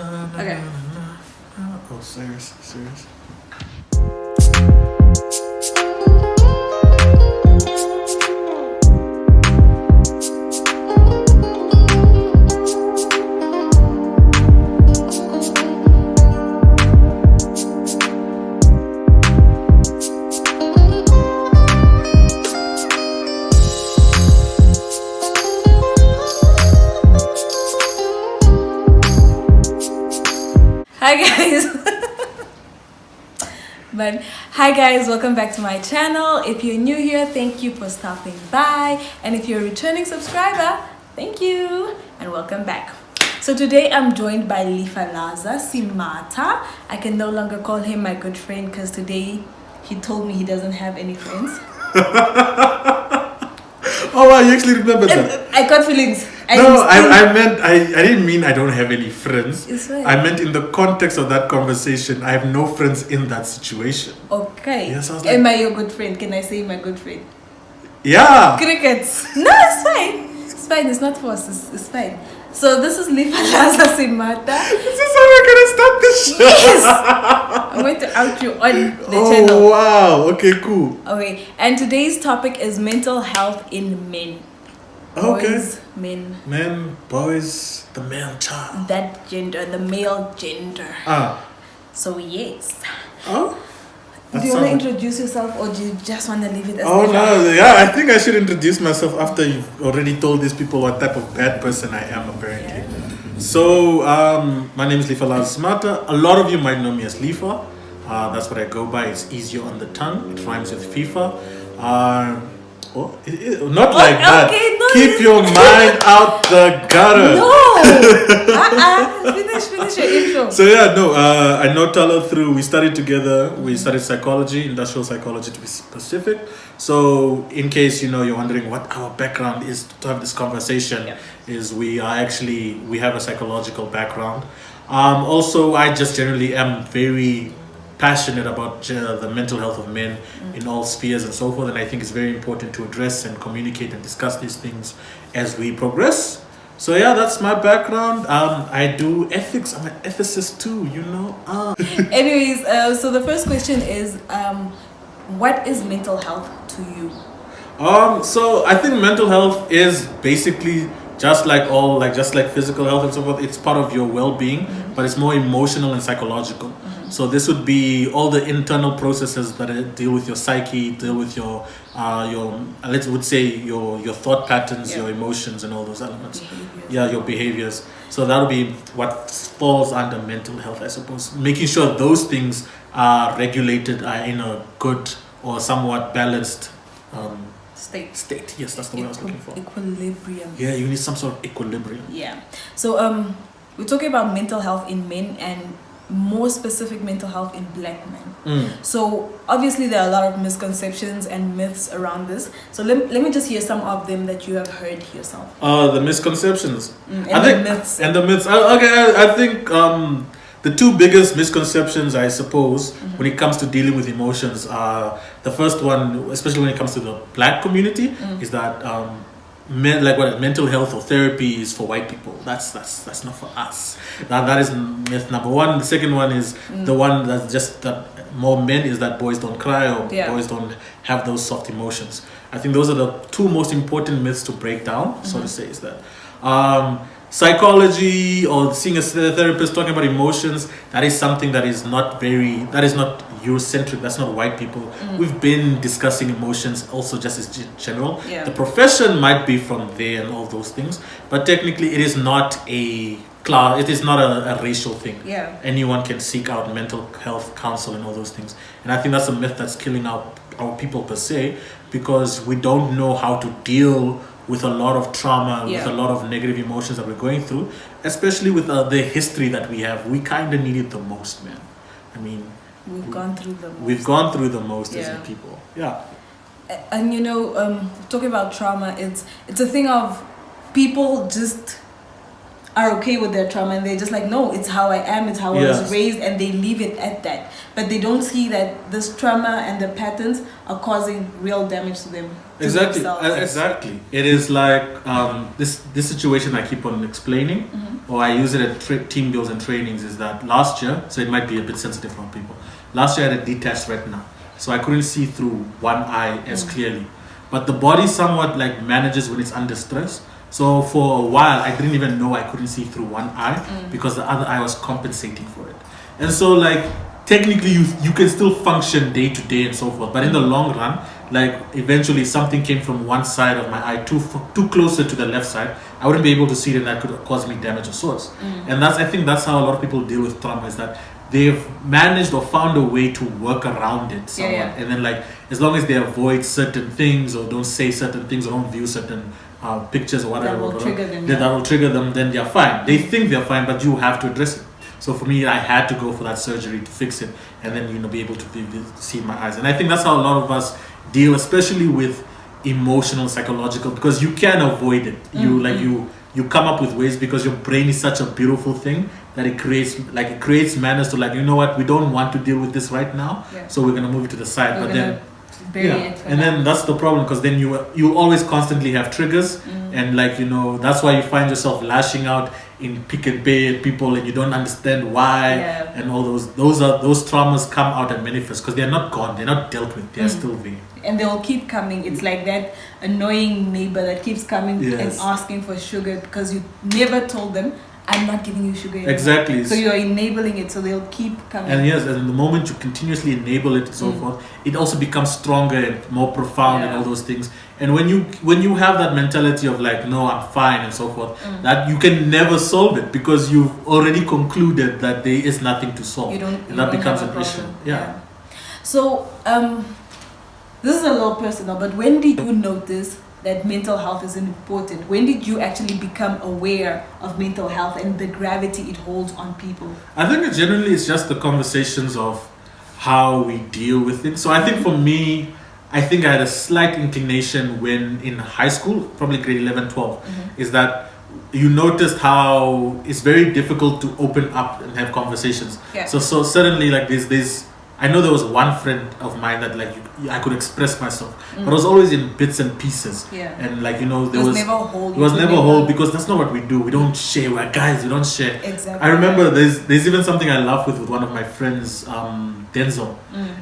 Okay. Oh, serious. Hi guys, welcome back to my channel. If you're new here, thank you for stopping by, and if you're a returning subscriber, thank you and welcome back. So today I'm joined by Lifalaza Simata. I can no longer call him my good friend because today he told me he doesn't have any friends. Oh wow, you actually remember that? I got feelings. I didn't mean I don't have any friends. It's right. I meant in the context of that conversation, I have no friends in that situation. Okay. Yes, I was like, am I your good friend? Can I say my good friend? Yeah. Crickets. No, it's fine. It's fine. It's not forced. It's fine. So this is Lifalaza Simata. This is how we're gonna start this show. Yes. I'm going to out you on the channel. Oh wow. Okay, cool. Okay. And today's topic is mental health in men. Okay. Boys, men, boys, the male child. that gender, the male gender. So yes. Oh. Do you want to introduce yourself, or do you just want to leave it as I think I should introduce myself after you've already told these people what type of bad person I am, apparently. Yeah. So, my name is Lifalaza Simata. A lot of you might know me as Lifa. That's what I go by. It's easier on the tongue. It rhymes with FIFA. Not like that. Okay, no, keep your mind out the gutter. No. Finish your intro. So I know Tala through. We studied together. We studied psychology, industrial psychology to be specific. So in case you're wondering what our background is to have this conversation, is we have a psychological background. Also, I just generally am very passionate about the mental health of men in all spheres and so forth, and I think it's very important to address and communicate and discuss these things as we progress. So that's my background. I do ethics. I'm an ethicist too, Anyways, so the first question is, what is mental health to you? So I think mental health is basically just like physical health and so forth. It's part of your well-being, but it's more emotional and psychological. So this would be all the internal processes that deal with your psyche, deal with your your thought patterns, your emotions, and all those elements. Your behaviors. So that would be what falls under mental health, I suppose. Making sure those things are regulated, are in a good or somewhat balanced state. Yes, that's the word I was looking for. Equilibrium. Yeah, you need some sort of equilibrium. Yeah. So we're talking about mental health in men, and more specific mental health in black men. So obviously there are a lot of misconceptions and myths around this. So let me just hear some of them that you have heard yourself. The misconceptions. The myths. And the myths. I think the two biggest misconceptions, I suppose, when it comes to dealing with emotions are, the first one, especially when it comes to the black community, is that mental health or therapy is for white people. That's not for us. That is myth number one. The second one is the one that's just that more men is that boys don't cry, or boys don't have those soft emotions. I think those are the two most important myths to break down, so to say, is that psychology or seeing a therapist talking about emotions, that is something that is not Eurocentric, that's not white people. We've been discussing emotions also just as general. The profession might be from there and all those things, but technically it is not a class, it is not a racial thing. Anyone can seek out mental health counsel and all those things. And I think that's a myth that's killing our people per se, because we don't know how to deal with a lot of trauma, with a lot of negative emotions that we're going through, especially with the history that we have. We kind of need it the most, man. I mean, we've gone through the most. We've gone through the most as a people. And talking about trauma, it's a thing of people just are okay with their trauma, and they're just like, no, it's how I am, it's how I was raised, and they leave it at that. But they don't see that this trauma and the patterns are causing real damage to them. Exactly. It is like this situation I keep on explaining. or I use it at team builds and trainings, is that last year, so it might be a bit sensitive for people. Last year I had a detached retina, so I couldn't see through one eye as clearly. But the body somewhat like manages when it's under stress. So for a while, I didn't even know I couldn't see through one eye because the other eye was compensating for it. And so like technically you can still function day to day and so forth. But in the long run, like eventually something came from one side of my eye too closer to the left side. I wouldn't be able to see it, and that could cause me damage of sorts. And I think that's how a lot of people deal with trauma, is that they've managed or found a way to work around it somewhat. And then like as long as they avoid certain things or don't say certain things or don't view certain pictures or whatever that will trigger them, that will trigger them, then they're fine. They think they're fine, but you have to address it. So for me, I had to go for that surgery to fix it, and then be able to see my eyes. And I think that's how a lot of us deal, especially with emotional, psychological, because you can avoid it. You come up with ways, because your brain is such a beautiful thing that it creates manners to like, you know what, we don't want to deal with this right now, so we're gonna move it to the side. But then then that's the problem, because then you always constantly have triggers, and like that's why you find yourself lashing out in pick and pay at people, and you don't understand why, and all those traumas come out and manifest because they're not gone, they're not dealt with, they're still there, and they'll keep coming. It's like that annoying neighbor that keeps coming and asking for sugar because you never told them, I'm not giving you sugar anymore. Exactly. So you're enabling it, so they'll keep coming. And and the moment you continuously enable it and so forth, it also becomes stronger and more profound and all those things. And when you have that mentality of like, no, I'm fine and so forth, that you can never solve it because you've already concluded that there is nothing to solve. And that becomes an issue. Yeah. So this is a little personal, but when did you notice that mental health is important? When did you actually become aware of mental health and the gravity it holds on people? I think it's just the conversations of how we deal with it. So I think for me, I think I had a slight inclination when in high school, probably grade 11, 12, is that you noticed how it's very difficult to open up and have conversations. So suddenly like this I know there was one friend of mine that like I could express myself, but it was always in bits and pieces. And like there was never a whole, because that's not what we do. We don't share. We're guys. We don't share. Exactly. I remember there's even something I laugh with one of my friends, Denzel.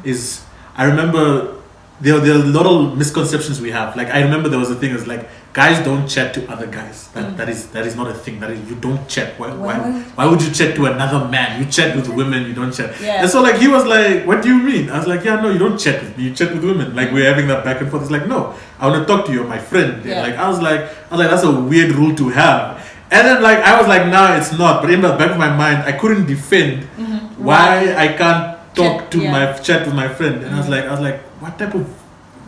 Is I remember there are a lot of misconceptions we have. Like I remember there was a thing is like guys don't chat to other guys. That is not a thing. That is, you don't chat. Why would you chat to another man? You chat with women. You don't chat. And so like he was like, what do you mean? I was like, yeah, no, you don't chat with me. You chat with women. Like we're having that back and forth. It's like, no, I want to talk to you, my friend. Like I was like that's a weird rule to have. And then like I was like, nah, it's not. But in the back of my mind, I couldn't defend why I can't talk to chat with my friend. And I was like, what type of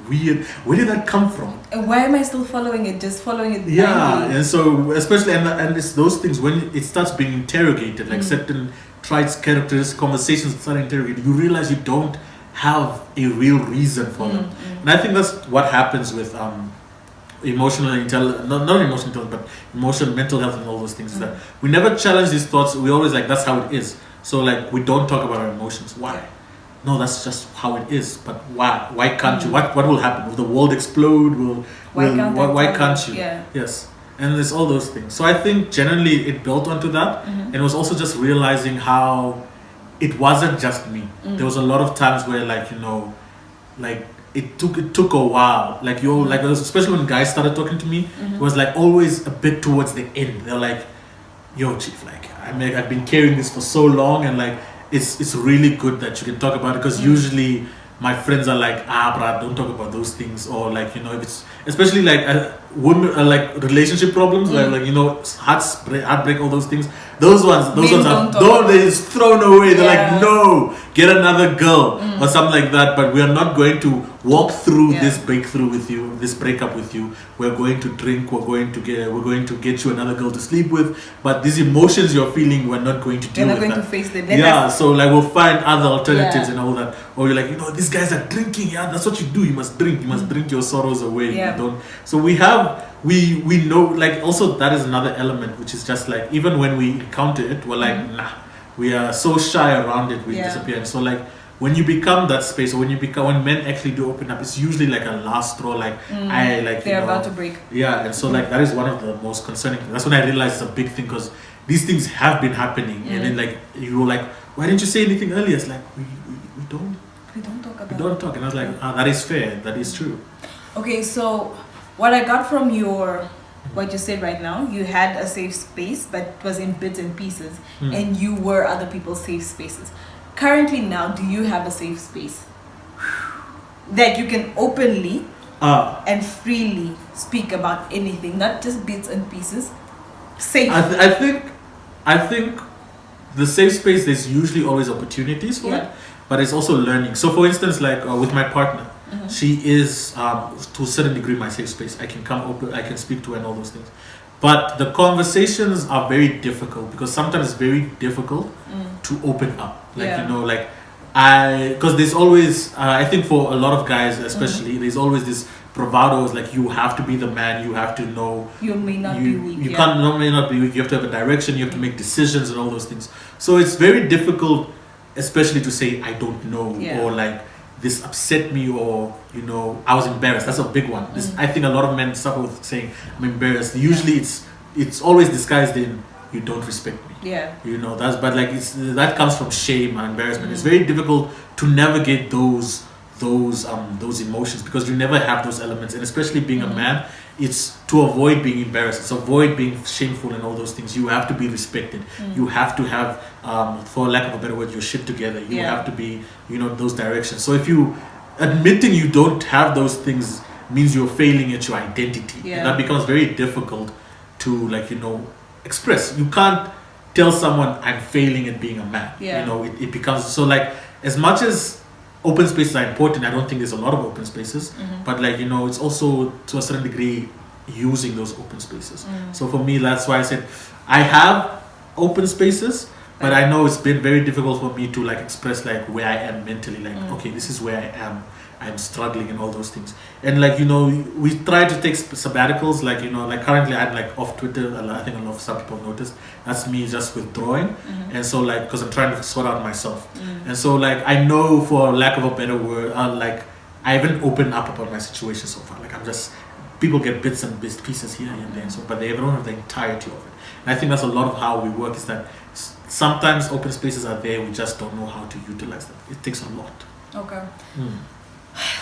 weird, where did that come from? And why am I still following it? Just following it blindly? And so especially and it's those things when it starts being interrogated, like certain traits, characters, conversations start interrogated, you realize you don't have a real reason for them. And I think that's what happens with emotional intelligence, not emotional intelligence, but emotional mental health and all those things, is that we never challenge these thoughts. We always like, that's how it is. So like we don't talk about our emotions. Why? No, that's just how it is. But why? Why can't you? What will happen? Will the world explode? Why can't you? Yes. And there's all those things. So I think generally it built onto that. And it was also just realizing how it wasn't just me. There was a lot of times where like it took a while. Like especially when guys started talking to me, it was like always a bit towards the end. They're like, yo, chief, like I've been carrying this for so long, and like it's really good that you can talk about it, because usually my friends are like, bruh, don't talk about those things, or like if it's especially like women like relationship problems, like heartbreak, all those things. Those ones are they just thrown away. They're like, no, get another girl or something like that. But we are not going to walk through this breakthrough with you, this breakup with you. We're going to drink. We're going to get you another girl to sleep with. But these emotions you're feeling, we're not going to deal with. We're not going to face them. So like we'll find other alternatives and all that. Or you're like, these guys are drinking. Yeah, that's what you do. You must drink. You must drink your sorrows away. You don't. So we know, like, also that is another element, which is just like, even when we encounter it, we're like, nah, we are so shy around it, we disappear. And so like when you become that space, or when men actually do open up, it's usually like a last straw, like they're about to break. And so like that is one of the most concerning things. That's when I realized it's a big thing, because these things have been happening, and then like you were like, why didn't you say anything earlier? It's like we don't talk about we don't talk, and I was like, that is fair, that is true. Okay, so what I got from what you said right now, you had a safe space, but it was in bits and pieces, and you were other people's safe spaces. Currently now, do you have a safe space that you can openly and freely speak about anything, not just bits and pieces? Safe. I think the safe space, there's usually always opportunities for it, but it's also learning. So for instance, like with my partner, she is to a certain degree my safe space. I can come open, I can speak to her and all those things. But the conversations are very difficult because sometimes it's very difficult to open up. Like, you know, like because there's always, I think for a lot of guys especially, there's always this bravado, is like you have to be the man, you have to know. You may not be weak. You may not be weak, you have to have a direction, you have to make decisions and all those things. So it's very difficult, especially to say, I don't know, or like, this upset me, or you know, I was embarrassed. That's a big one. I think a lot of men suffer with saying I'm embarrassed. Usually it's always disguised in you don't respect me. Yeah. You know, but like that comes from shame and embarrassment. It's very difficult to navigate those emotions because you never have those elements, and especially being a man, it's to avoid being embarrassed, it's avoid being shameful and all those things. You have to be respected. You have to have, for lack of a better word, your shit together. You have to be, you know, those directions. So if you admitting you don't have those things means you're failing at your identity, and that becomes very difficult to, like, you know, express. You can't tell someone I'm failing at being a man. You know, it becomes so, like, as much as open spaces are important, I don't think there's a lot of open spaces, but like, you know, it's also to a certain degree using those open spaces. So for me, that's why I said I have open spaces, but I know it's been very difficult for me to like express like where I am mentally, like okay, this is where I am, I'm struggling and all those things. And like, you know, we try to take sabbaticals, like, you know, like currently I'm like off Twitter. I think a lot of some people noticed that's me just withdrawing. And so like, because I'm trying to sort out myself. And so like, I know, for lack of a better word, like I haven't opened up about my situation so far. Like I'm just, people get bits and pieces here and there, so, but they don't have the entirety of it. And I think that's a lot of how we work, is that sometimes open spaces are there, we just don't know how to utilize them. It takes a lot. Okay.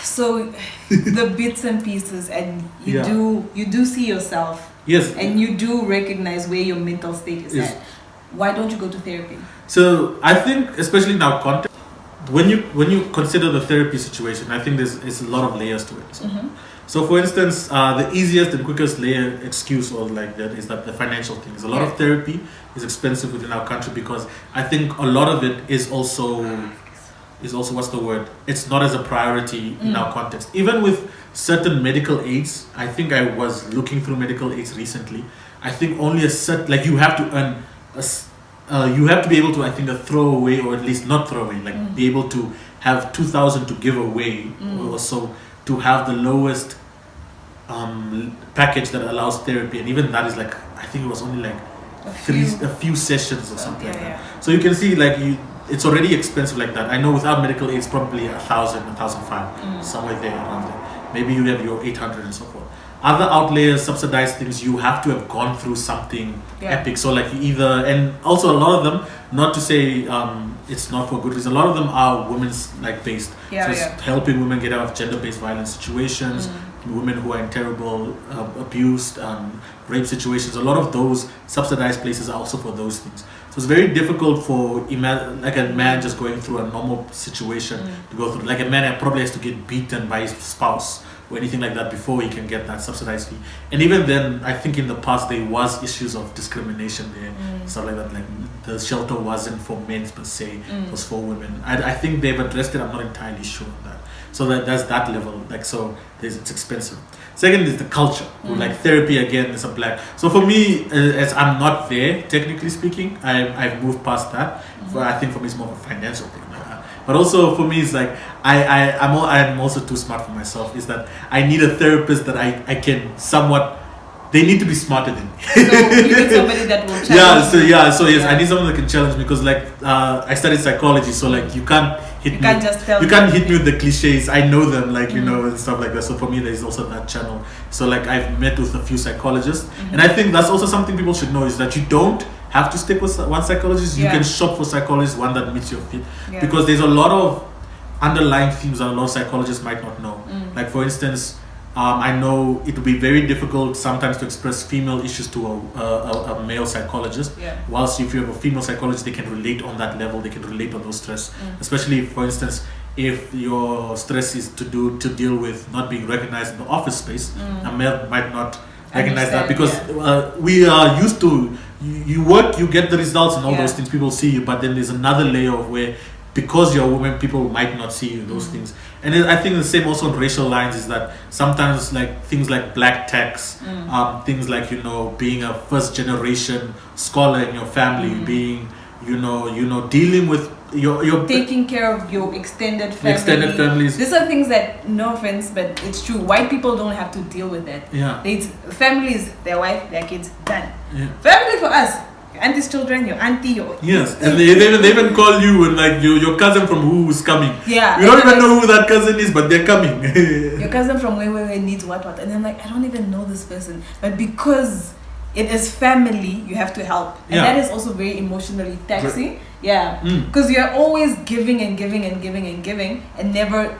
So the bits and pieces, and you do see yourself, and you do recognize where your mental state is at. Why don't you go to therapy? So I think, especially in our context, when you consider the therapy situation, I think there's a lot of layers to it. So for instance, the easiest and quickest layer excuse or like that is that the financial things. A lot of therapy is expensive within our country because I think a lot of it is also what's the word? It's not as a priority in our context. Even with certain medical aids, I think I was looking through medical aids recently. I think only a certain, like, you have to earn you have to be able to, I think, a throwaway, or at least not throwaway, like be able to have 2,000 to give away or so, to have the lowest package that allows therapy. And even that is like, I think it was only like a few sessions or something like that. So you can see, like, it's already expensive like that. I know without medical aid, it's probably 1,000, 1,500, somewhere there around there. Maybe you have your 800 and so forth. Other outlayers, subsidized things, you have to have gone through something epic. So like and also a lot of them, not to say it's not for good reason, a lot of them are women's like based. So it's helping women get out of gender-based violence situations, women who are in terrible abused, rape situations. A lot of those subsidized places are also for those things. So it's very difficult for like a man just going through a normal situation to go through. Like a man probably has to get beaten by his spouse or anything like that before he can get that subsidized fee. And even then, I think in the past there was issues of discrimination there, stuff like that. Like the shelter wasn't for men per se, it was for women. I think they've addressed it. I'm not entirely sure of that. So there's that level. Like, so it's expensive. Second is the culture. Like therapy, again, is a black. So for me, as I'm not there, technically speaking, I've moved past that. But I think for me it's more of a financial thing. But also for me, it's like I'm also too smart for myself. Is that I need a therapist that I can somewhat. They need to be smarter than me. So you need somebody that will challenge you. I need someone that can challenge me, because like I studied psychology, so like you can't hit me with the cliches. I know them, like, you know, and stuff like that. So for me, there's also that channel. So like I've met with a few psychologists, and I think that's also something people should know, is that you don't have to stick with one psychologist. You can shop for psychologists, one that meets your fit, because there's a lot of underlying themes that a lot of psychologists might not know. Like for instance, I know it would be very difficult sometimes to express female issues to a male psychologist. Whilst if you have a female psychologist, they can relate on that level. They can relate on those stress, especially for instance, if your stress is to deal with not being recognized in the office space. A male might not recognize that because we are used to you work, you get the results and all those things. People see you, but then there's another layer of where, because you're a woman, people might not see you, those things. And I think the same also on racial lines is that sometimes like things like black tax, things like, you know, being a first generation scholar in your family, being, you know, dealing with your taking care of your extended families. These are things that, no offense, but it's true. White people don't have to deal with that. It's families, their wife, their kids, done. Family for us, your auntie's children, your auntie, your and they even call you and like your cousin from who's coming. You don't even know who that cousin is, but they're coming. Your cousin from where needs what, and I'm like, I don't even know this person, but because it is family, you have to help, and that is also very emotionally taxing. Because you're always giving and giving and giving and giving, and never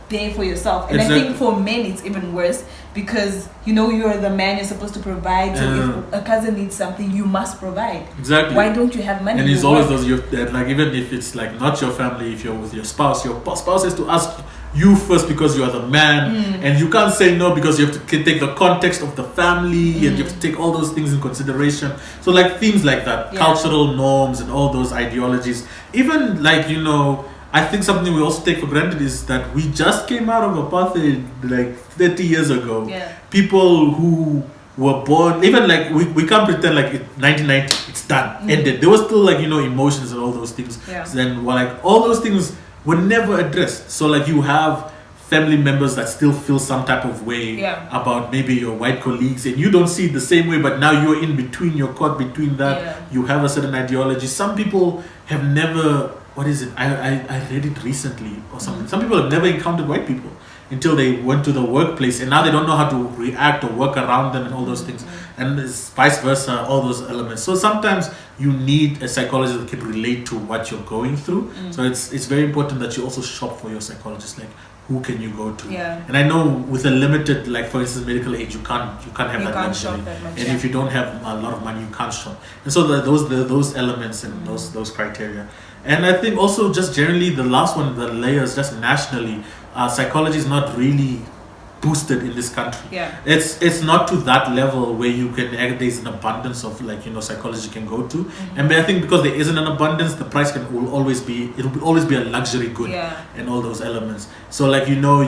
there for yourself. And I think for men it's even worse, because you know you're the man, you're supposed to provide. So if a cousin needs something, you must provide. Why don't you have money? And it's always those like, even if it's like not your family, if you're with your spouse has to ask you first because you are the man, and you can't say no because you have to take the context of the family, and you have to take all those things in consideration. So like themes like that, cultural norms and all those ideologies, even like, you know, I think something we also take for granted is that we just came out of apartheid like 30 years ago. People who were born, even like we can't pretend like 1990 it's done, ended. There was still like, you know, emotions and all those things. So then like all those things were never addressed. So like you have family members that still feel some type of way about maybe your white colleagues, and you don't see it the same way, but now you're in between, you're caught between that. You have a certain ideology. Some people have never, what is it? I read it recently or something. Some people have never encountered white people until they went to the workplace, and now they don't know how to react or work around them and all those things, and it's vice versa, all those elements. So sometimes you need a psychologist that can relate to what you're going through. So it's very important that you also shop for your psychologist, like who can you go to. And I know with a limited, like for instance medical aid, you can't have that luxury, and if you don't have a lot of money, you can't shop. And so those elements and those criteria. And I think also just generally the last one, the layers, just nationally, psychology is not really boosted in this country. It's not to that level where you can, there's an abundance of like, you know, psychology can go to. And I think because there isn't an abundance, the price will always be a luxury good, and all those elements. So like, you know,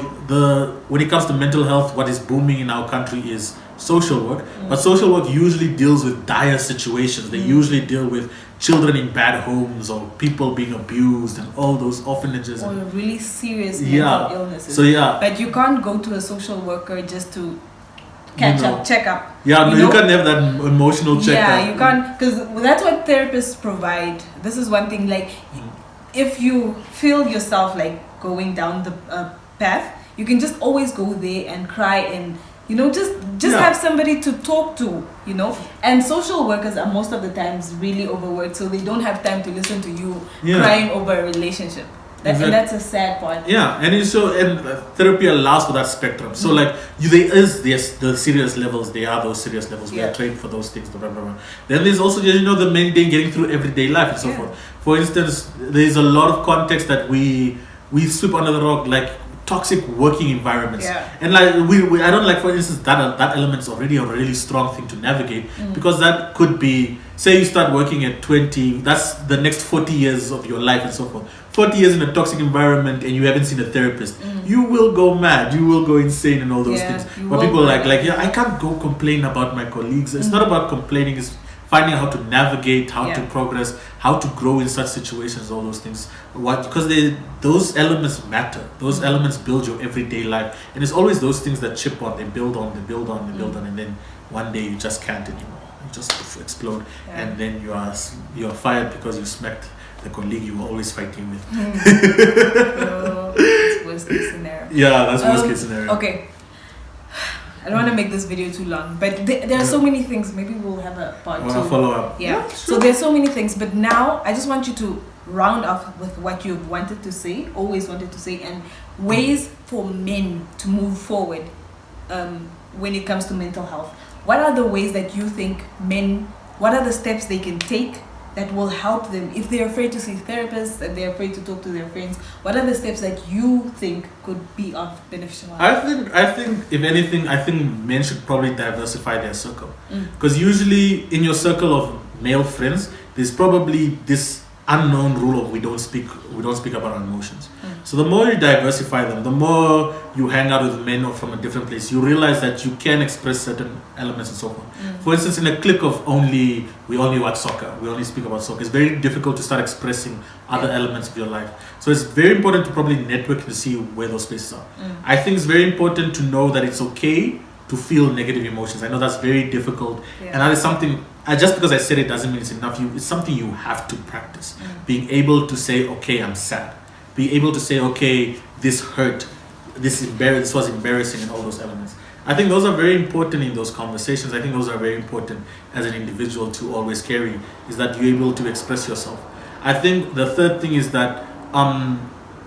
when it comes to mental health, what is booming in our country is social work, but social work usually deals with dire situations. They usually deal with children in bad homes or people being abused and all those orphanages or really serious mental illnesses. So but you can't go to a social worker just to check up. You can't have that emotional checkup. You can't, because that's what therapists provide. This is one thing, like if you feel yourself like going down the path, you can just always go there and cry and, you know, just have somebody to talk to, you know. And social workers are most of the times really overworked, so they don't have time to listen to you crying over a relationship. And that's a sad part. And therapy allows for that spectrum. So like there is the serious levels. There are those serious levels. We are trained for those things. Blah, blah, blah. Then there's also, you know, the main thing, getting through everyday life and so forth. For instance, there's a lot of context that we sweep under the rug, like toxic working environments, and like we I don't like, for instance, that element is already a really strong thing to navigate, because that could be, say you start working at 20, that's the next 40 years of your life and so forth. 40 years in a toxic environment and you haven't seen a therapist, you will go mad, you will go insane and all those things. But people are like I can't go complain about my colleagues. It's not about complaining, it's finding how to navigate, how to progress, how to grow in such situations, all those things. Because those elements matter. Those elements build your everyday life. And it's always those things that chip on, they build on, and then one day you just can't anymore. You just explode. And then you are fired because you smacked the colleague you were always fighting with. That's worst case scenario. That's worst case scenario. Okay. I don't want to make this video too long, but there are so many things. Maybe we'll have a part two. Follow up. Yeah. So there's so many things, but now I just want you to round off with what you've wanted to say, always wanted to say, and ways for men to move forward when it comes to mental health. What are the ways that you think men, what are the steps they can take that will help them if they're afraid to see therapists and they're afraid to talk to their friends? What are the steps that you think could be of beneficial help? I think if anything, I think men should probably diversify their circle, because usually in your circle of male friends, there's probably this unknown rule of we don't speak about our emotions. So the more you diversify them, the more you hang out with men or from a different place, you realize that you can express certain elements and so forth. For instance, in a clique of we only watch soccer, we only speak about soccer, it's very difficult to start expressing other elements of your life. So it's very important to probably network to see where those spaces are. I think it's very important to know that it's okay to feel negative emotions. I know that's very difficult, and that is something, just because I said it doesn't mean it's enough. It's something you have to practice. Being able to say, okay, I'm sad. Being able to say, okay, this hurt, this was embarrassing, and all those elements. I think those are very important in those conversations. I think those are very important as an individual to always carry, is that you're able to express yourself. I think the third thing is that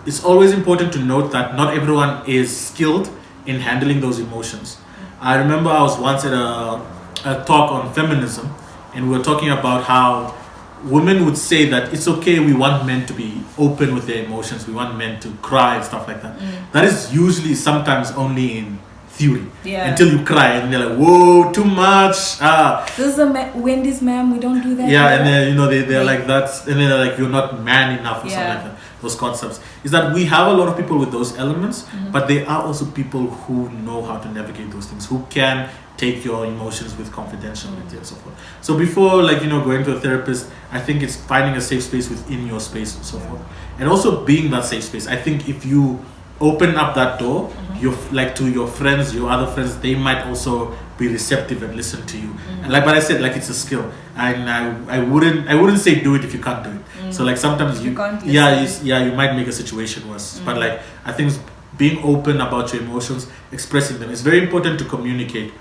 it's always important to note that not everyone is skilled in handling those emotions. I remember I was once at a talk on feminism, and we were talking about how women would say that it's okay, we want men to be open with their emotions, we want men to cry and stuff like that. That is usually sometimes only in theory, until you cry and they're like, whoa, too much. This is Wendy's, ma'am, we don't do that. And then they're like that, and then they're like, you're not man enough or something like that. Those concepts is that we have a lot of people with those elements, but there are also people who know how to navigate those things, who can take your emotions with confidentiality and so forth. So before going to a therapist, I think it's finding a safe space within your space and so forth, and also being that safe space. I think if you open up that door, to your friends, your other friends, they might also be receptive and listen to you. And but I said, it's a skill, and I wouldn't say do it if you can't do it. So sometimes you can't you might make a situation worse. But I think being open about your emotions, expressing them, it's very important to communicate.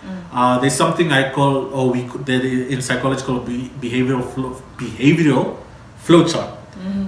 There's something I call, in psychology called behavioral flow chart.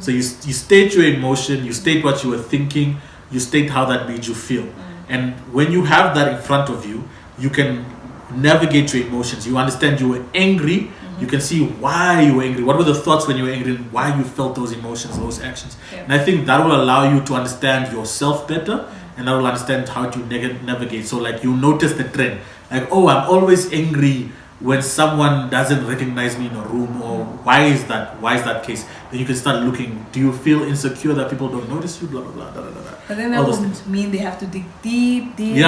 So you state your emotion, you state what you were thinking, you state how that made you feel. And when you have that in front of you, you can navigate your emotions. You understand you were angry, you can see why you were angry, what were the thoughts when you were angry, and why you felt those emotions, those actions. And I think that will allow you to understand yourself better, and that will understand how to navigate. So you notice the trend, I'm always angry when someone doesn't recognize me in a room, or why is that case? Then you can start looking, do you feel insecure that people don't notice you, blah blah blah, da, da, da. But then that wouldn't mean they have to dig deep see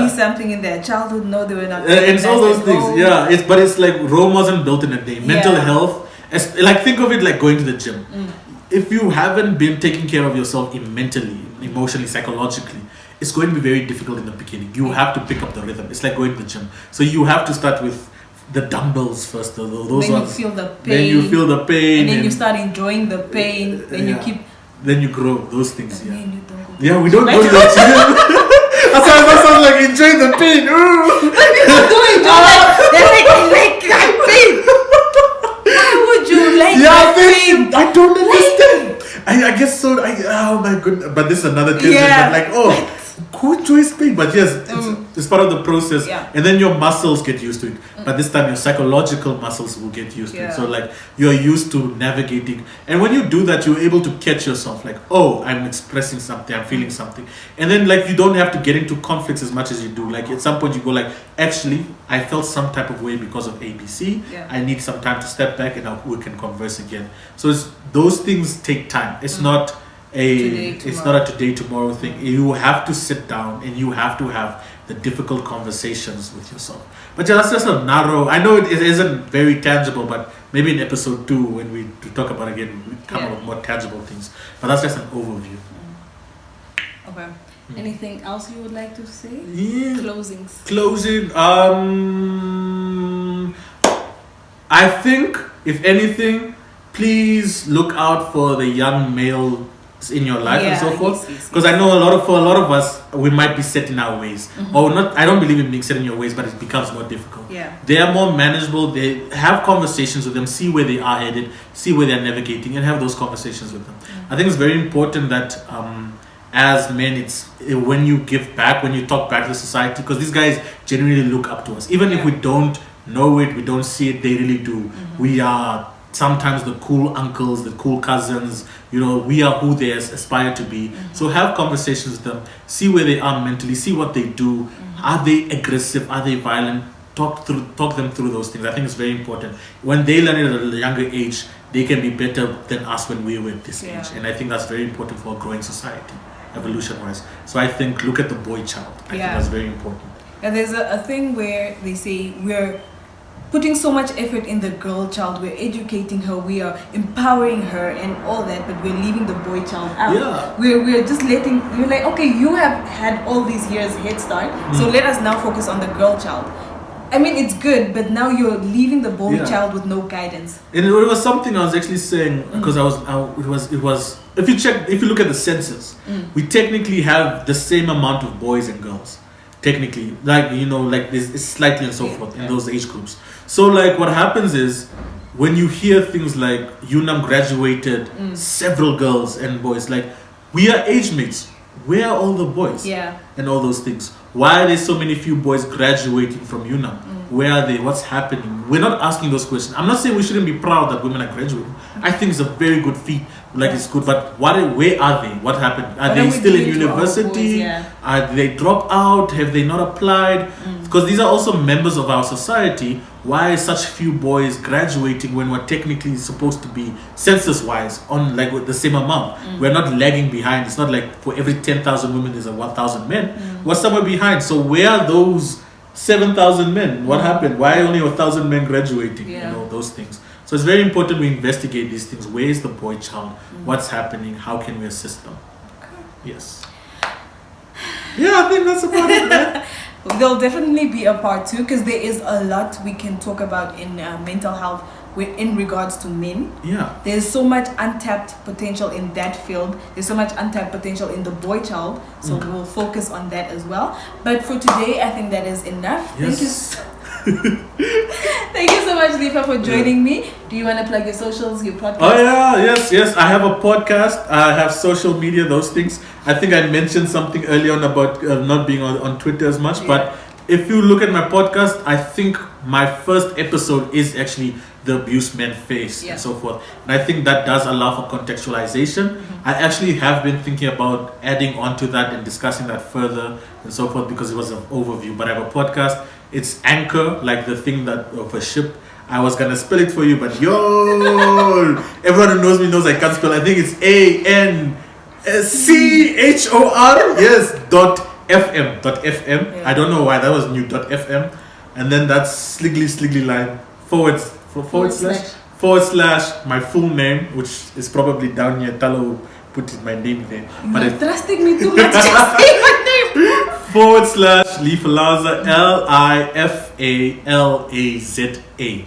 something in their childhood. No, they were not. It's all those things. But it's like Rome wasn't built in a day. Mental health, think of it like going to the gym. If you haven't been taking care of yourself mentally, emotionally, psychologically, it's going to be very difficult in the beginning. You have to pick up the rhythm. It's like going to the gym. So you have to start with the dumbbles first. Those then you feel the pain. Then you feel the pain. And then you start enjoying the pain. Then you keep. Then you grow those things. And then you don't go. We don't go to the gym. That sounds like enjoying the pain. People do enjoy it. They're like, I like that pain. Why would you like that pain? I don't understand. I guess so. Oh my goodness. But this is another tangent. But who enjoys pain? But yes, it's part of the process. And then your muscles get used to it. But this time your psychological muscles will get used to it. So you're used to navigating. And when you do that, you're able to catch yourself. I'm expressing something, I'm feeling something. And then you don't have to get into conflicts as much as you do. At some point you go actually, I felt some type of way because of ABC. I need some time to step back, and we can converse again. So those things take time. It's not a today tomorrow thing. You have to sit down and you have to have the difficult conversations with yourself. But that's just a narrow, I know it isn't very tangible, but maybe in episode 2 when we talk about again, we come up with more tangible things. But that's just an overview. Okay. Anything else you would like to say? Closing. I think if anything, please look out for the young male in your life and so forth. Yes. Because I know for a lot of us, we might be set in our ways, or not. I don't believe in being set in your ways, but it becomes more difficult. Yeah, they are more manageable. They have conversations with them, see where they are headed, see where they're navigating, and have those conversations with them. I think it's very important that as men, it's when you give back, when you talk back to the society, because these guys genuinely look up to us, even if we don't know it, we don't see it. They really do. We are sometimes the cool uncles, the cool cousins, we are who they aspire to be. So have conversations with them, see where they are mentally, see what they do. Are they aggressive? Are they violent? Talk them through those things. I think it's very important. When they learn it at a younger age, they can be better than us when we were at this age. And I think that's very important for a growing society, evolution-wise. So I think look at the boy child. I think that's very important. And there's a thing where they say we're putting so much effort in the girl child, we're educating her, we are empowering her and all that, but we're leaving the boy child out. We're just we're like, okay, you have had all these years head start, so let us now focus on the girl child. I mean, it's good, but now you're leaving the boy child with no guidance. And it was something I was actually saying, because it was if you look at the census, we technically have the same amount of boys and girls. Technically, it's slightly and so forth in those age groups. So like what happens is when you hear things like UNAM graduated several girls and boys, like we are age mates. Where are all the boys? And all those things. Why are there so many few boys graduating from UNAM? Where are they? What's happening? We're not asking those questions. I'm not saying we shouldn't be proud that women are graduating. I think it's a very good feat. Like it's good, but where are they? What happened? Are they still in university? Are they drop out? Have they not applied? Because these are also members of our society. Why are such few boys graduating when we're technically supposed to be census-wise on like with the same amount? We're not lagging behind. It's not like for every 10,000 women there's a 1,000 men. We're somewhere behind. So where are those 7,000 men? What happened? Why only 1,000 men graduating? Those things. So it's very important we investigate these things. Where is the boy child? What's happening? How can we assist them? Yes. Yeah, I think that's about it, man. There'll definitely be a part 2 because there is a lot we can talk about in mental health in regards to men. There's so much untapped potential in that field. There's so much untapped potential in the boy child. So we'll focus on that as well. But for today, I think that is enough. Thank you so much, Lifa, for joining me. Do you want to plug your socials, your podcast? Oh yeah, yes. I have a podcast. I have social media, those things. I think I mentioned something earlier on about not being on Twitter as much. But if you look at my podcast, I think my first episode is actually the abuse men face and so forth. And I think that does allow for contextualization. I actually have been thinking about adding on to that and discussing that further and so forth because it was an overview. But I have a podcast. It's Anchor, like the thing that of a ship. I was gonna spell it for you, but everyone who knows me knows I can't spell. I think it's ANCHOR. Yes, .fm. I don't know why that was new. .fm, and then that's sliggly line forward slash my full name, which is probably down here. Talo put my name there. But you're trusting me too much. Just say my name. / Lifalaza LIFALAZA.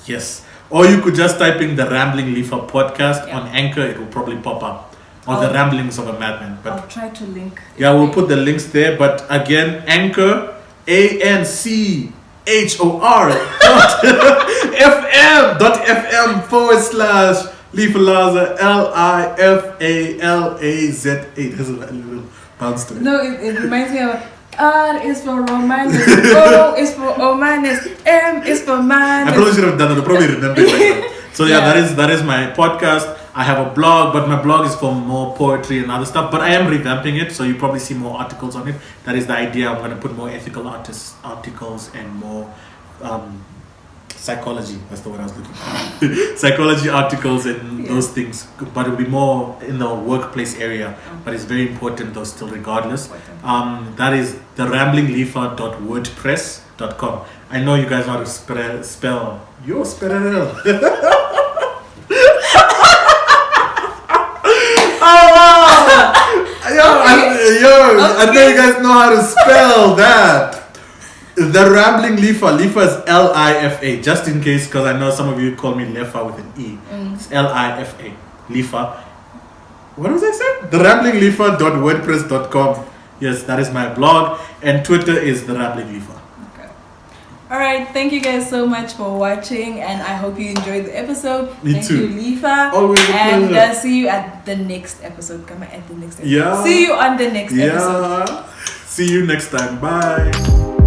Yes. Or you could just type in the Rambling Lifa podcast on Anchor. It will probably pop up. Or the Ramblings of a Madman. But I'll try to link. Yeah, we'll put the links there. But again, Anchor ANCHOR .fm / Lifalaza LIFALAZA. There's a little bounce to it. No, it reminds me of R is for romantic, O is for omanus, M is for man. I probably should have done that. I probably remember it like that. So that is my podcast. I have a blog, but my blog is for more poetry and other stuff. But I am revamping it, so you probably see more articles on it. That is the idea. I'm going to put more ethical articles and more psychology. That's the word I was looking for. Psychology articles and those things. But it will be more in the workplace area. But it's very important though still regardless. That is the ramblinglifa.wordpress.com. I know you guys know how to spell. Yo, spell it out. I know you guys know how to spell that. The Rambling Lifa. Lifa is LIFA, just in case, because I know some of you call me Lifa with an E. It's LIFA. Lifa. what was I saying? TheRamblingLifa.wordpress.com. Yes, that is my blog. And Twitter is The Rambling Lifa. Okay. Alright, thank you guys so much for watching, and I hope you enjoyed the episode. Me too. Thank you, Lifa. Always a pleasure. And see you at the next episode. Come at the next episode. Yeah. See you on the next episode. Yeah. See you next time. Bye.